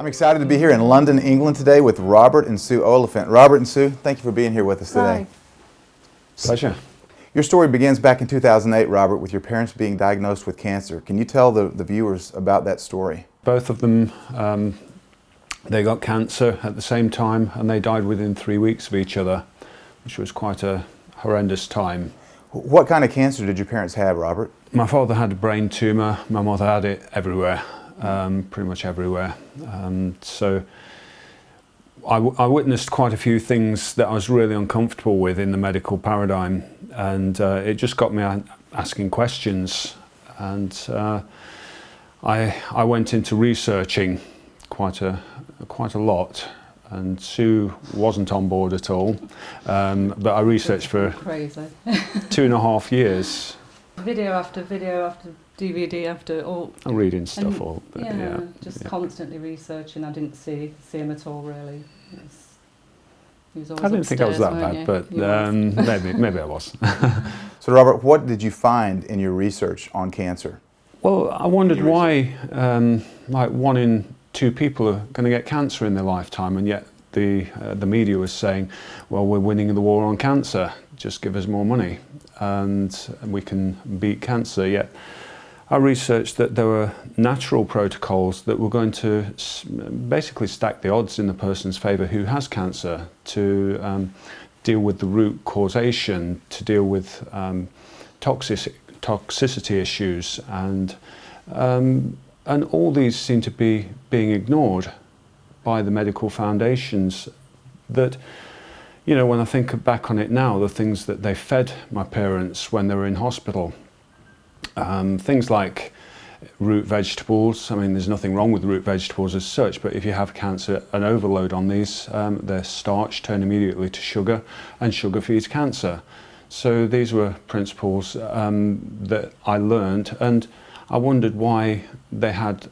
I'm excited to be here in London, England today with Robert and Sue Oliphant. Robert and Sue, thank you for being here with us today. Hi. Pleasure. Your story begins back in 2008, Robert, with your parents being diagnosed with cancer. Can you tell the viewers about that story? Both of them, they got cancer at the same time and they died within 3 weeks of each other, which was quite a horrendous time. What kind of cancer did your parents have, Robert? My father had a brain tumour, my mother had it everywhere, pretty much everywhere. So I witnessed quite a few things that I was really uncomfortable with in the medical paradigm, and it just got me asking questions, and I went into researching quite a lot, and Sue wasn't on board at all, but I researched for Crazy. 2.5 years. Video after DVD after all. Reading stuff all. Yeah, just constantly researching. I didn't see him at all really. He was always I didn't think I was that upstairs, bad, weren't but maybe I was. So, Robert, what did you find in your research on cancer? Well, I wondered why, like 1 in 2 people are going to get cancer in their lifetime, and yet the media was saying, well, we're winning the war on cancer, just give us more money and we can beat cancer. Yet I researched that there were natural protocols that were going to basically stack the odds in the person's favour who has cancer, to deal with the root causation, to deal with toxicity issues, and all these seem to be being ignored by the medical foundations. That, you know, when I think back on it now, the things that they fed my parents when they were in hospital, things like root vegetables. I mean, there's nothing wrong with root vegetables as such, but if you have cancer, an overload on these, their starch turn immediately to sugar, and sugar feeds cancer. So these were principles that I learned, and I wondered why they had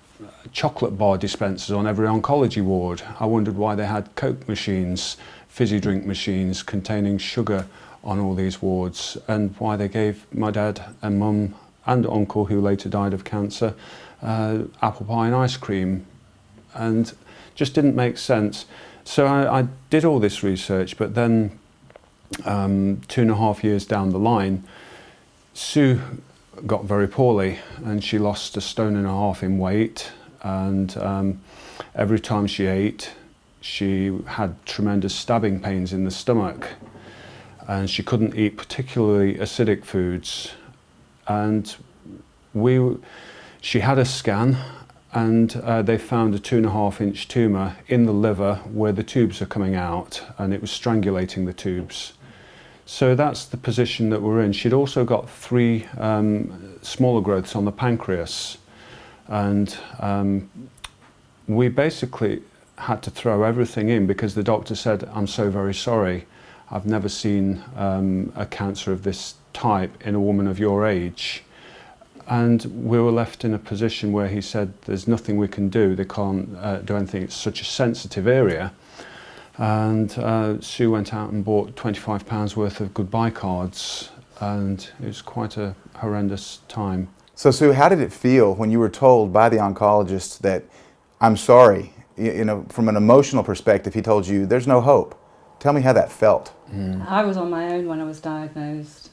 chocolate bar dispensers on every oncology ward. I wondered why they had Coke machines, fizzy drink machines containing sugar on all these wards, and why they gave my dad and mum and uncle, who later died of cancer, apple pie and ice cream, and just didn't make sense. So I did all this research, but then 2.5 years down the line, Sue got very poorly and she lost 1.5 stone in weight, and every time she ate she had tremendous stabbing pains in the stomach, and she couldn't eat particularly acidic foods. And she had a scan, and they found a 2.5-inch tumour in the liver where the tubes are coming out, and it was strangulating the tubes. So that's the position that we're in. She'd also got 3 smaller growths on the pancreas, and we basically had to throw everything in because the doctor said, "I'm so very sorry, I've never seen a cancer of this type in a woman of your age." And we were left in a position where he said, "There's nothing we can do, they can't do anything, it's such a sensitive area." And Sue went out and bought £25 worth of goodbye cards, and it was quite a horrendous time. So, Sue, how did it feel when you were told by the oncologist that, "I'm sorry"? You know, from an emotional perspective, he told you there's no hope. Tell me how that felt. I was on my own when I was diagnosed,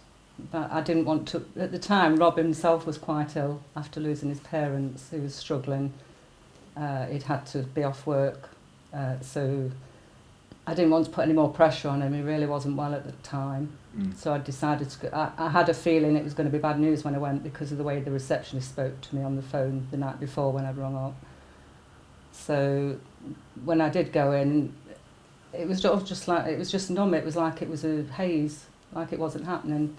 but I didn't want to. At the time, Rob himself was quite ill after losing his parents. He was struggling. He'd had to be off work, so I didn't want to put any more pressure on him. He really wasn't well at the time. So I decided to go. I had a feeling it was going to be bad news when I went, because of the way the receptionist spoke to me on the phone the night before when I'd rung up. So when I did go in, it was just like, it was just numb. It was like it was a haze, like it wasn't happening.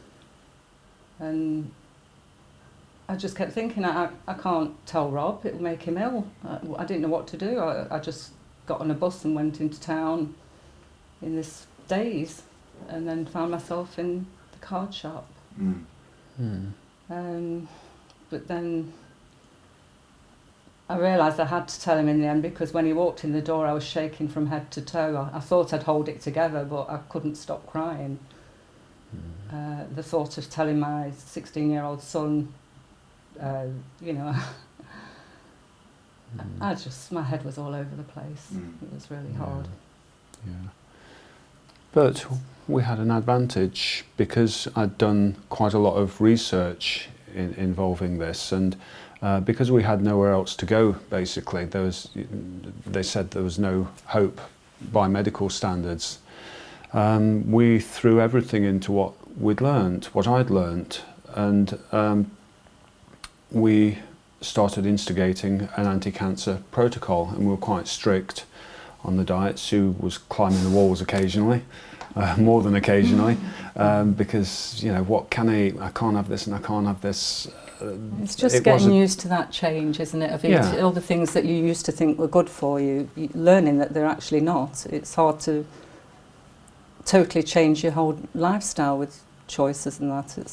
And I just kept thinking, I can't tell Rob, it'll make him ill. I didn't know what to do. I just got on a bus and went into town in this daze, and then found myself in the card shop. But then I realised I had to tell him in the end, because when he walked in the door I was shaking from head to toe. I thought I'd hold it together, but I couldn't stop crying. The thought of telling my 16-year-old son, you know, My head was all over the place. It was really hard. Yeah. But we had an advantage because I'd done quite a lot of research involving this, and because we had nowhere else to go, basically, they said there was no hope by medical standards. We threw everything into what I'd learnt, and we started instigating an anti-cancer protocol, and we were quite strict on the diet. Sue was climbing the walls occasionally, more than occasionally, because, what can I eat? I can't have this and I can't have this. It's just getting used to that change, isn't it? Of all the things that you used to think were good for you, learning that they're actually not. It's hard to totally change your whole lifestyle with choices and that.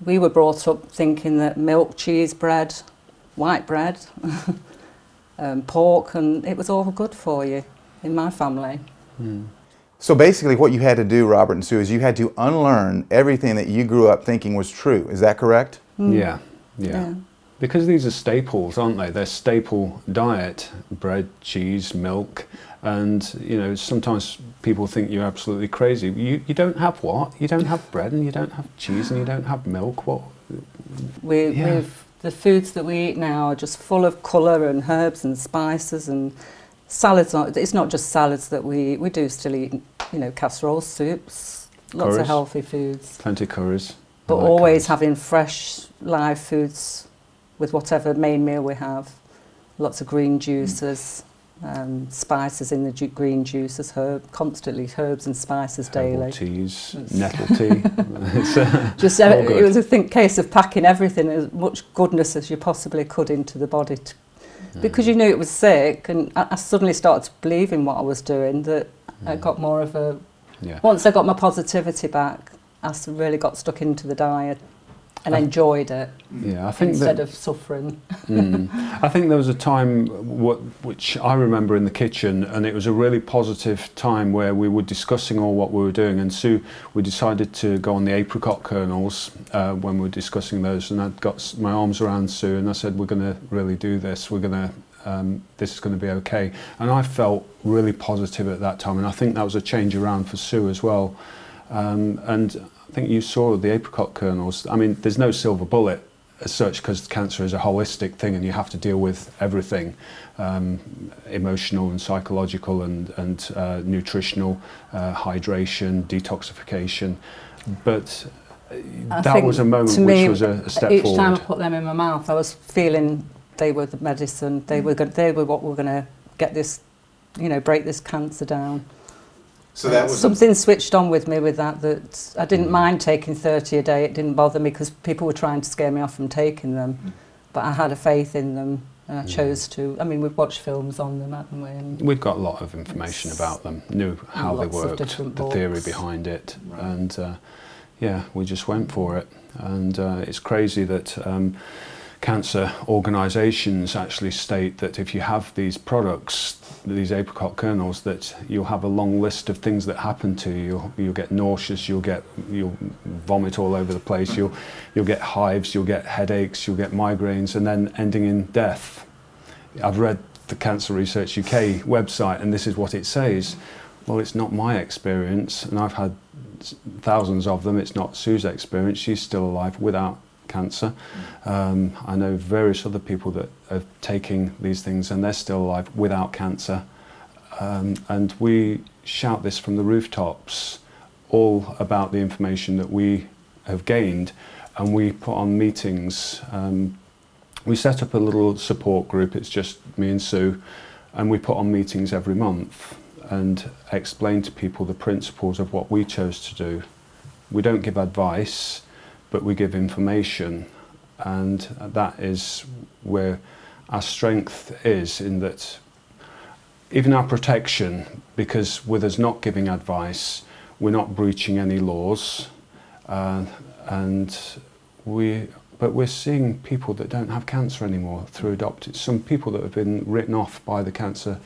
We were brought up thinking that milk, cheese, bread, white bread, pork, and it was all good for you in my family. So basically what you had to do, Robert and Sue, is you had to unlearn everything that you grew up thinking was true. Is that correct? Yeah. Because these are staples, aren't they? They're staple diet: bread, cheese, milk. And sometimes people think you're absolutely crazy. You don't have what? You don't have bread, and you don't have cheese, and you don't have milk. What? We've the foods that we eat now are just full of colour and herbs and spices and salads. It's not just salads that we eat. We do still eat, casseroles, soups, lots of healthy foods. Plenty of curries. But always having fresh, live foods with whatever main meal we have. Lots of green juices, spices in the green juices, constantly herbs and spices daily. Herbal teas, nettle tea. It was a case of packing everything, as much goodness as you possibly could into the body. Because you knew it was sick, and I suddenly started to believe in what I was doing, that I got more of a... Once I got my positivity back, I really got stuck into the diet and enjoyed it. I think instead of suffering. I think there was a time which I remember in the kitchen, and it was a really positive time where we were discussing all what we were doing. And Sue, we decided to go on the apricot kernels when we were discussing those, and I'd got my arms around Sue, and I said, "We're going to really do this. This is going to be okay." And I felt really positive at that time, and I think that was a change around for Sue as well. And I think you saw the apricot kernels. I mean, there's no silver bullet as such, because cancer is a holistic thing, and you have to deal with everything, emotional and psychological and nutritional, hydration, detoxification. But that was a moment which was a step forward. Each time I put them in my mouth, I was feeling they were the medicine. They were what were going to get this, break this cancer down. So that was something switched on with me with that I didn't mind taking 30 a day. It didn't bother me because people were trying to scare me off from taking them. But I had a faith in them, and I chose to. I mean, we've watched films on them, haven't we? And we've got a lot of information about them, knew how they worked, the theory behind it, and we just went for it. And it's crazy that cancer organisations actually state that if you have these products, these apricot kernels, that you'll have a long list of things that happen to you. You'll get nauseous, you'll vomit all over the place, you'll get hives, you'll get headaches, you'll get migraines, and then ending in death. I've read the Cancer Research UK website, and this is what it says. Well, it's not my experience, and I've had thousands of them. It's not Sue's experience. She's still alive without cancer. I know various other people that are taking these things and they're still alive without cancer. And we shout this from the rooftops, all about the information that we have gained, and we put on meetings. We set up a little support group. It's just me and Sue, and we put on meetings every month and explain to people the principles of what we chose to do. We don't give advice, but we give information, and that is where our strength is, in that even our protection, because with us not giving advice, we're not breaching any laws, but we're seeing people that don't have cancer anymore through adopted, some people that have been written off by the cancer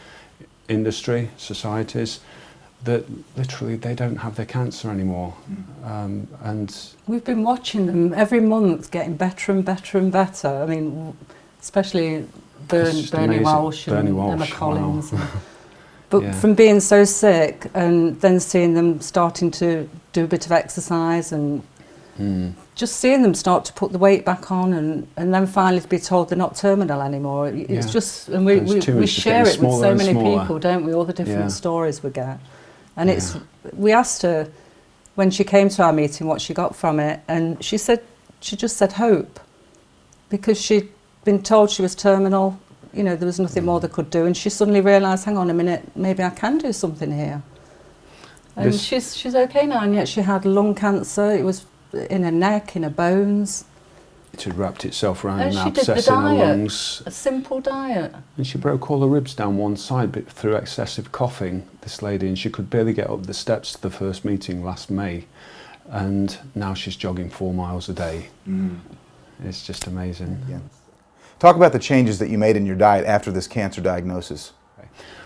industry, societies, that literally they don't have their cancer anymore. And we've been watching them every month getting better and better and better. I mean, especially It's just Bernie amazing. Walsh and Bernie Emma Walsh, Collins. wow. But Yeah. from being so sick and then seeing them starting to do a bit of exercise and just seeing them start to put the weight back on and then finally to be told they're not terminal anymore. It's Yeah. just, and we Those tumours just share getting it with smaller so and many smaller. people, don't we? All the different Yeah. stories we get. And Yeah. it's, we asked her when she came to our meeting what she got from it, and she just said hope, because she'd been told she was terminal, you know, there was nothing more they could do, and she suddenly realised, hang on a minute, maybe I can do something here. And This- she's okay now, and yet she had lung cancer. It was in her neck, in her bones. It had wrapped itself around And an she did the abscess in her diet. lungs. A simple diet. And she broke all the ribs down one side but through excessive coughing, this lady, and she could barely get up the steps to the first meeting last May. And now she's jogging 4 miles a day. It's just amazing. Yeah. Talk about the changes that you made in your diet after this cancer diagnosis.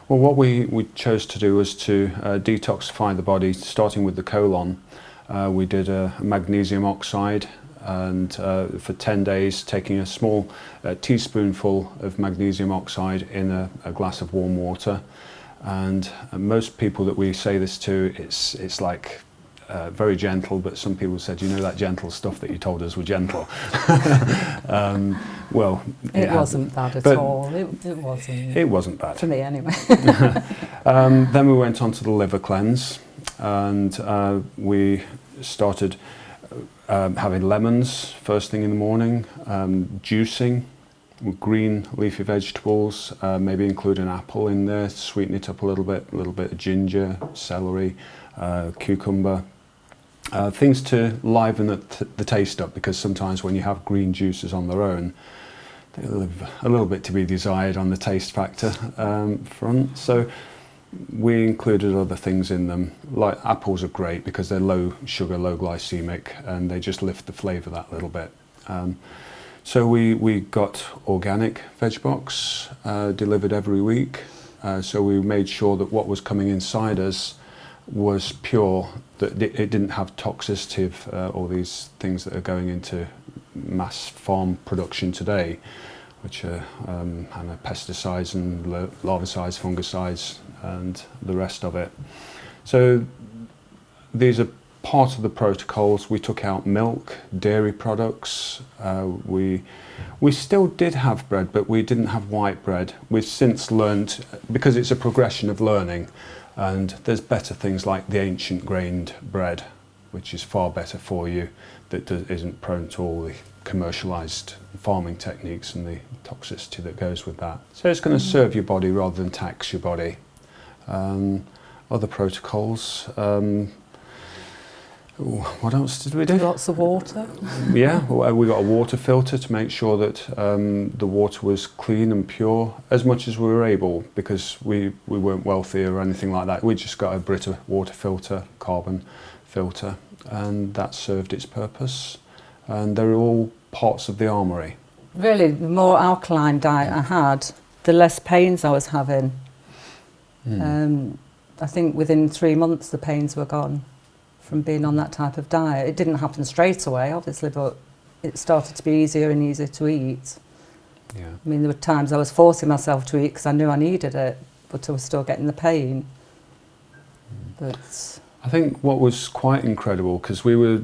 Well, what we chose to do was to detoxify the body, starting with the colon. We did a magnesium oxide, and for 10 days, taking a small teaspoonful of magnesium oxide in a glass of warm water. And most people that we say this to, it's like very gentle, but some people said, you know, that gentle stuff that you told us were gentle. Well, It wasn't bad at but all. It wasn't. It wasn't bad. For me, anyway. Then we went on to the liver cleanse, and we started having lemons first thing in the morning, juicing with green leafy vegetables, maybe include an apple in there, sweeten it up a little bit of ginger, celery, cucumber. Things to liven the taste up, because sometimes when you have green juices on their own, they leave a little bit to be desired on the taste factor front. So we included other things in them, like apples are great because they're low sugar, low glycemic, and they just lift the flavour that little bit. So we got organic veg box delivered every week. So we made sure that what was coming inside us was pure, that it didn't have toxicity of all these things that are going into mass farm production today, which are pesticides and larvicides, fungicides, and the rest of it. So these are part of the protocols. We took out milk, dairy products. We still did have bread, but we didn't have white bread. We've since learned, because it's a progression of learning, and there's better things like the ancient grained bread, which is far better for you, that isn't prone to all the commercialised farming techniques and the toxicity that goes with that. So it's going to serve your body rather than tax your body. Other protocols. What else did we do? Lots of water. Yeah, we got a water filter to make sure that the water was clean and pure as much as we were able, because we weren't wealthy or anything like that. We just got a Brita water filter, carbon filter, and that served its purpose. And they're all parts of the armoury. Really, the more alkaline diet I had, the less pains I was having. I think within 3 months the pains were gone from being on that type of diet. It didn't happen straight away, obviously, but it started to be easier and easier to eat. Yeah. I mean, there were times I was forcing myself to eat because I knew I needed it, but I was still getting the pain. But I think what was quite incredible, because we were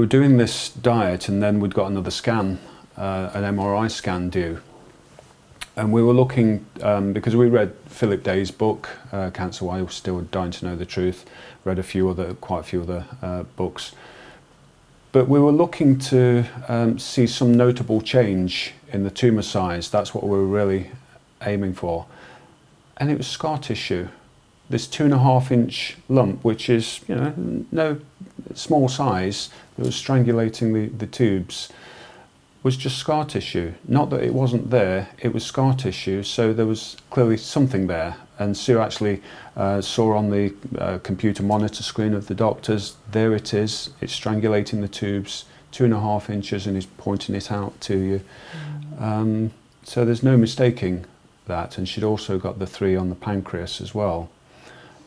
doing this diet, and then we'd got another scan, an MRI scan due. And we were looking, because we read Philip Day's book, Cancer Why We're Still Dying to Know the Truth, read quite a few other books. But we were looking to see some notable change in the tumour size. That's what we were really aiming for. And it was scar tissue. This 2.5-inch lump, which is, you know, no small size, that was strangulating the tubes, was just scar tissue. Not that it wasn't there, it was scar tissue, so there was clearly something there. And Sue actually saw on the computer monitor screen of the doctors, there it is, it's strangulating the tubes, 2.5 inches, and he's pointing it out to you. So there's no mistaking that, and she'd also got the 3 on the pancreas as well.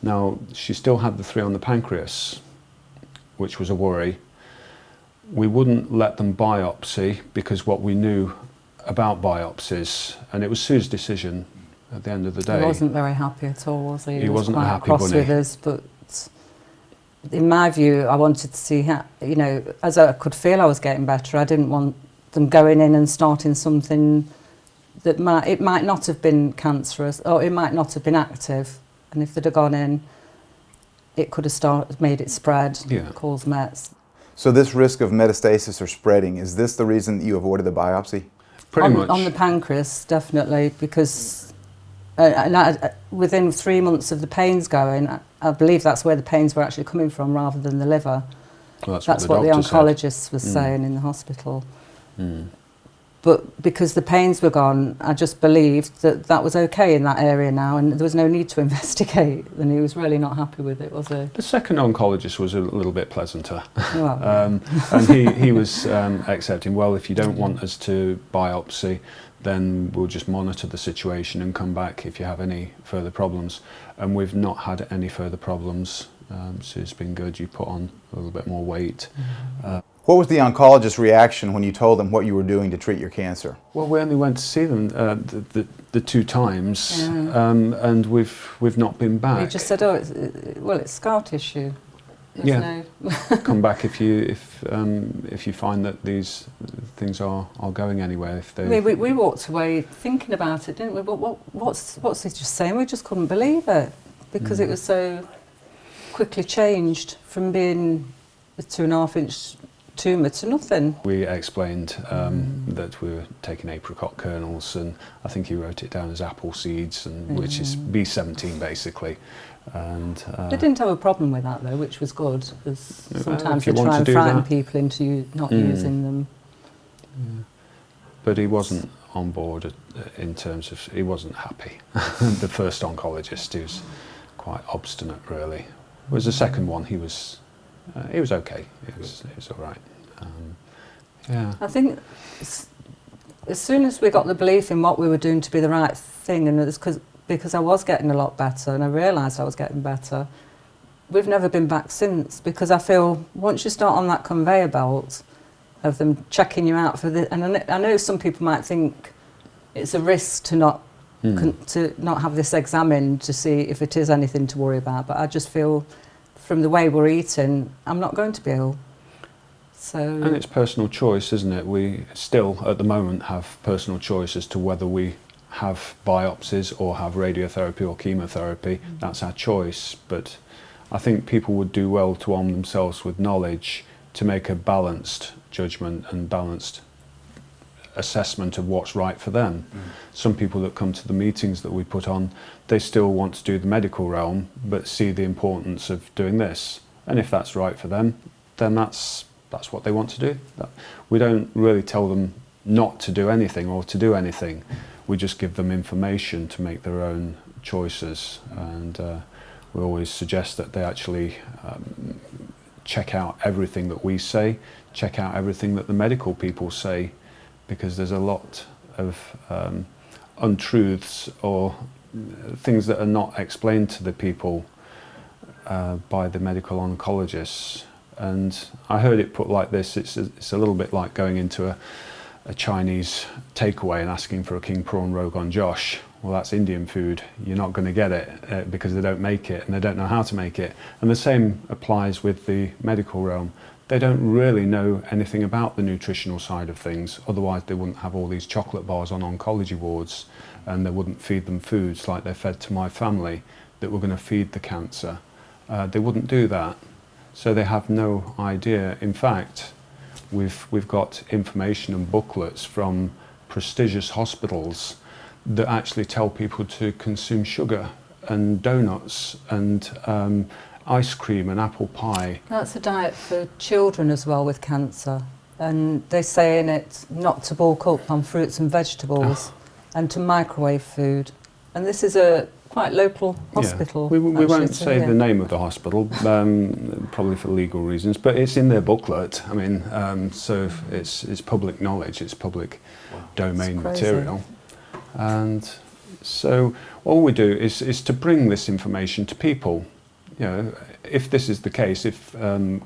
Now, she still had the 3 on the pancreas, which was a worry. We wouldn't let them biopsy, because what we knew about biopsies, and it was Sue's decision at the end of the day. He wasn't very happy at all, was he? He wasn't a quite happy cross bunny. with us, but in my view, I wanted to see how, you know, as I could feel I was getting better, I didn't want them going in and starting something that it might not have been cancerous, or it might not have been active, and if they'd have gone in, it could have made it spread, cause Mets. So this risk of metastasis or spreading, is this the reason that you avoided the biopsy? Pretty much. On the pancreas, definitely, because within 3 months of the pains going, I believe that's where the pains were actually coming from rather than the liver. Well, That's what the oncologist was saying in the hospital. But because the pains were gone, I just believed that that was okay in that area now, and there was no need to investigate. And he was really not happy with it, was he? The second oncologist was a little bit pleasanter. Well, And he was accepting, well, if you don't want us to biopsy, then we'll just monitor the situation and come back if you have any further problems. And we've not had any further problems. So it's been good. You put on a little bit more weight. What was the oncologist's reaction when you told them what you were doing to treat your cancer? Well, we only went to see them the 2 times, and we've not been back. he just said, "Oh, it's scar tissue." There's Come back if you find that these things are going anywhere. If they, we walked away thinking about it, didn't we? But what's he just saying? We just couldn't believe it because it was so quickly changed from being a 2.5-inch tumour to nothing. we explained that we were taking apricot kernels, and I think he wrote it down as apple seeds, and which is B17 basically. And They didn't have a problem with that though, which was good, because sometimes if you they want try to and do frighten that. people into not using them. But he wasn't on board in terms of, he wasn't happy. The first oncologist, he was quite obstinate really. Whereas the second one, he was okay. It was all right. I think as soon as we got the belief in what we were doing to be the right thing, and it's because I was getting a lot better and I realised I was getting better, we've never been back since, because I feel once you start on that conveyor belt of them checking you out for the, and I know some people might think it's a risk to not have this examined to see if it is anything to worry about, but I just feel from the way we're eating, I'm not going to be ill. So, and it's personal choice, isn't it? We still, at the moment, have personal choice as to whether we have biopsies or have radiotherapy or chemotherapy. That's our choice. But I think people would do well to arm themselves with knowledge to make a balanced judgment and balanced assessment of what's right for them. Some people that come to the meetings that we put on, they still want to do the medical realm, but see the importance of doing this. And if that's right for them, then that's what they want to do. We don't really tell them not to do anything or to do anything. We just give them information to make their own choices, and we always suggest that they actually check out everything that we say, check out everything that the medical people say, because there's a lot of untruths or things that are not explained to the people by the medical oncologists. And I heard it put like this, it's a little bit like going into a Chinese takeaway and asking for a king prawn rogan josh. Well, that's Indian food. You're not going to get it because they don't make it and they don't know how to make it. And the same applies with the medical realm. They don't really know anything about the nutritional side of things, otherwise they wouldn't have all these chocolate bars on oncology wards, and they wouldn't feed them foods like they fed to my family that were going to feed the cancer. They wouldn't do that. So they have no idea. In fact, we've got information and booklets from prestigious hospitals that actually tell people to consume sugar and donuts and ice cream and apple pie. that's a diet for children as well with cancer, and they say in it not to bulk up on fruits and vegetables and to microwave food. And this is a quite local hospital. We won't actually, say the name of the hospital, probably for legal reasons, but it's in their booklet. I mean, so it's public knowledge, it's public domain material. And so all we do is to bring this information to people. You know, if this is the case, if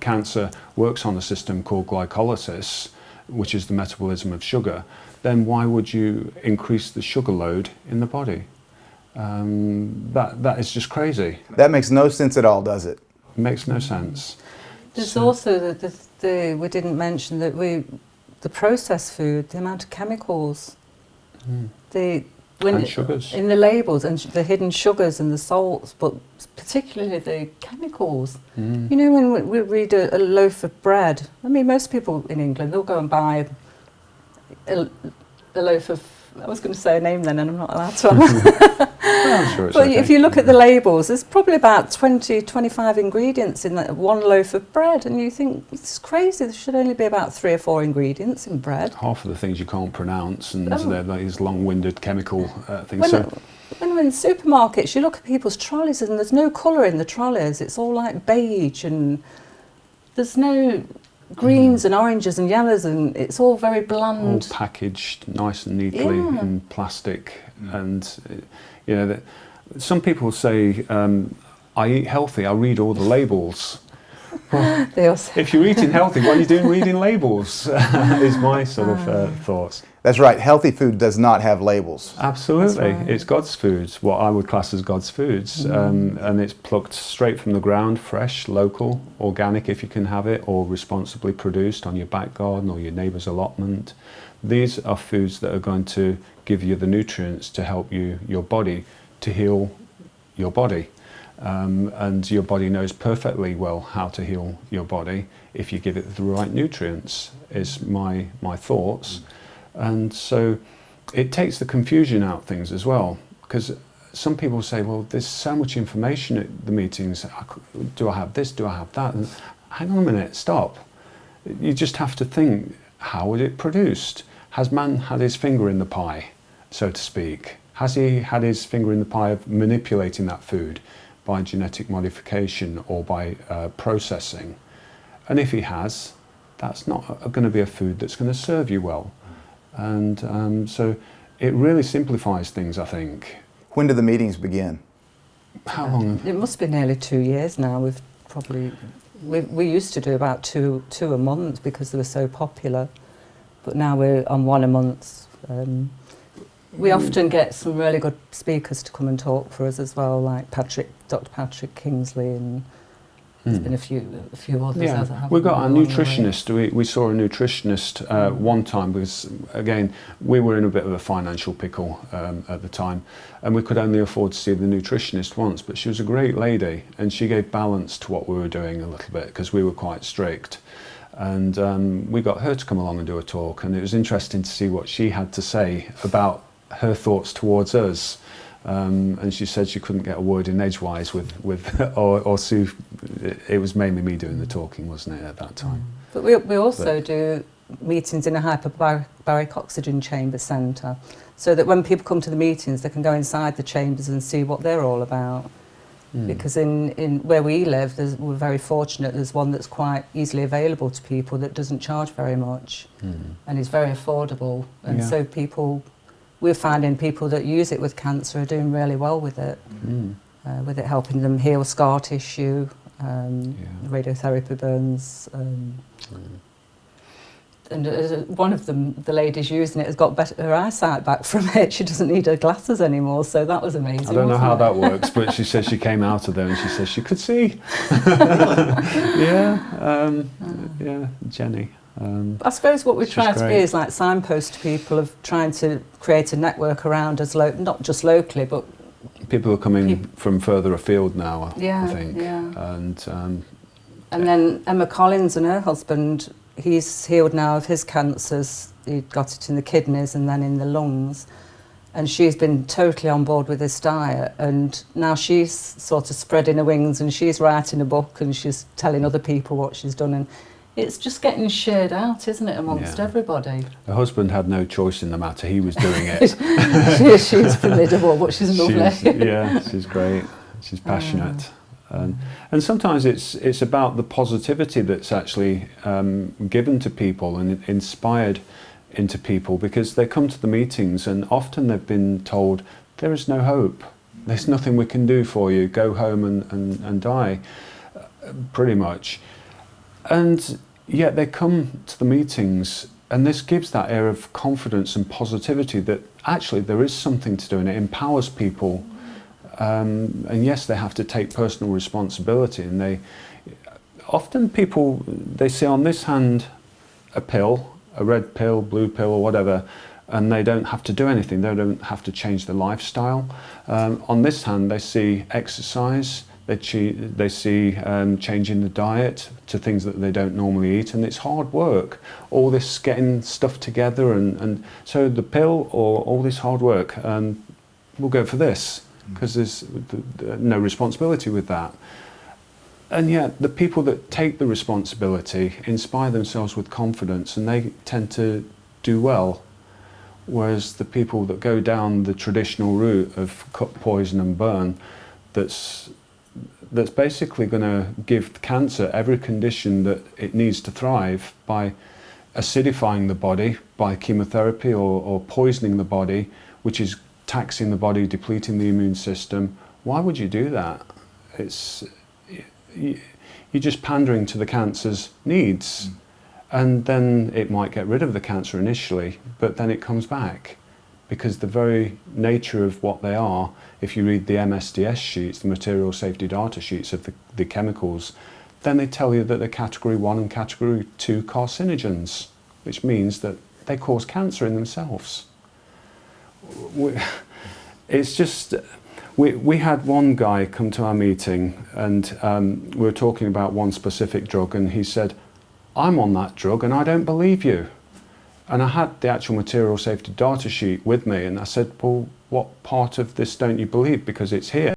cancer works on a system called glycolysis, which is the metabolism of sugar, then why would you increase the sugar load in the body? That is just crazy. That makes no sense at all, does it? It makes no sense. There's So- also we didn't mention that the processed food, the amount of chemicals, And sugars. in the labels, and the hidden sugars and the salts, but particularly the chemicals. Mm. You know, when we read a loaf of bread, I mean, most people in England, they'll go and buy a loaf of, I was going to say a name then, and I'm not allowed to. Well, I'm sure it's But okay. if you look at the labels, there's probably about 20, 25 ingredients in that one loaf of bread, and you think, it's crazy, there should only be about 3 or 4 ingredients in bread. Half of the things you can't pronounce, and Oh. they're these long-winded chemical things. When we're in supermarkets, you look at people's trolleys and there's no colour in the trolleys. It's all like beige, and there's no greens and oranges and yellows, and it's all very all bland. packaged nice and neatly Yeah. in plastic, and you know that some people say I eat healthy, I read all the labels. They all say, If you're eating healthy, what are you doing reading labels? Is my sort of thoughts. That's right. Healthy food does not have labels. Absolutely, That's right. it's God's foods, what I would class as God's foods, and it's plucked straight from the ground, fresh, local, organic if you can have it, or responsibly produced on your back garden or your neighbour's allotment. These are foods that are going to give you the nutrients to help your body to heal your body. And your body knows perfectly well how to heal your body if you give it the right nutrients, is my thoughts. And so it takes the confusion out of things as well, because some people say, well, there's so much information at the meetings, do I have this, do I have that? And hang on a minute, stop. You just have to think, how was it produced? Has man had his finger in the pie, so to speak? Has he had his finger in the pie of manipulating that food by genetic modification or by processing? And if he has, that's not going to be a food that's going to serve you well. And so it really simplifies things, I think. When do the meetings begin? How long? it must be nearly 2 years now. We used to do about two a month because they were so popular, but now we're on 1 a month. We often get some really good speakers to come and talk for us as well, like Dr. Patrick Kingsley, and there's been a few others. Yeah, that haven't we got our along the way. nutritionist. We saw a nutritionist one time because, again, we were in a bit of a financial pickle at the time, and we could only afford to see the nutritionist once, but she was a great lady, and she gave balance to what we were doing a little bit because we were quite strict. And we got her to come along and do a talk, and it was interesting to see what she had to say about her thoughts towards us. And she said she couldn't get a word in edgewise with or Sue. It was mainly me doing the talking, wasn't it, at that time? But we also do meetings in a hyperbaric oxygen chamber centre, so that when people come to the meetings, they can go inside the chambers and see what they're all about. Because in where we live, we're very fortunate. There's one that's quite easily available to people that doesn't charge very much, and is very affordable. And Yeah. so we're finding people that use it with cancer are doing really well with it. With it helping them heal scar tissue, radiotherapy burns. And one of them, the ladies using it, has got her eyesight back from it. She doesn't need her glasses anymore, so that was amazing. I don't know how wasn't that it? works, but she said she came out of there and she says she could see. Yeah, Jenny. I suppose what we're She's trying to be great. is like signpost to people of trying to create a network around us, not just locally, but People are coming from further afield now, Yeah, I think. yeah. And then Emma Collins and her husband, he's healed now of his cancers. He got it in the kidneys and then in the lungs. And she's been totally on board with this diet. And now she's sort of spreading her wings and she's writing a book and she's telling other people what she's done. And it's just getting shared out, isn't it, amongst Yeah. everybody? her husband had no choice in the matter. He was doing it. She's formidable, but she's lovely. She's great. She's passionate. And sometimes it's about the positivity that's actually given to people and inspired into people, because they come to the meetings and often they've been told there is no hope, there's nothing we can do for you, go home and die, pretty much. And yet they come to the meetings And this gives that air of confidence and positivity that actually there is something to do, and it empowers people. And yes, they have to take personal responsibility, and they often people, they see on this hand a pill, a red pill, blue pill or whatever, and they don't have to do anything, they don't have to change their lifestyle. On this hand they see exercise, they see changing the diet to things that they don't normally eat, and it's hard work, all this getting stuff together, and so the pill or all this hard work, we'll go for this because there's no responsibility with that. And yet the people that take the responsibility inspire themselves with confidence, and they tend to do well, whereas the people that go down the traditional route of cut, poison and burn, that's basically going to give cancer every condition that it needs to thrive by acidifying the body by chemotherapy or poisoning the body, which is taxing the body, depleting the immune system. Why would you do that? You're just pandering to the cancer's needs, and then it might get rid of the cancer initially, but then it comes back, because the very nature of what they are, if you read the MSDS sheets, the material safety data sheets of the chemicals, then they tell you that they're category 1 and category 2 carcinogens, which means that they cause cancer in themselves. It's just, we had one guy come to our meeting, and we were talking about one specific drug, and he said, "I'm on that drug and I don't believe you." And I had the actual material safety data sheet with me, and I said, "Well, what part of this don't you believe? Because it's here."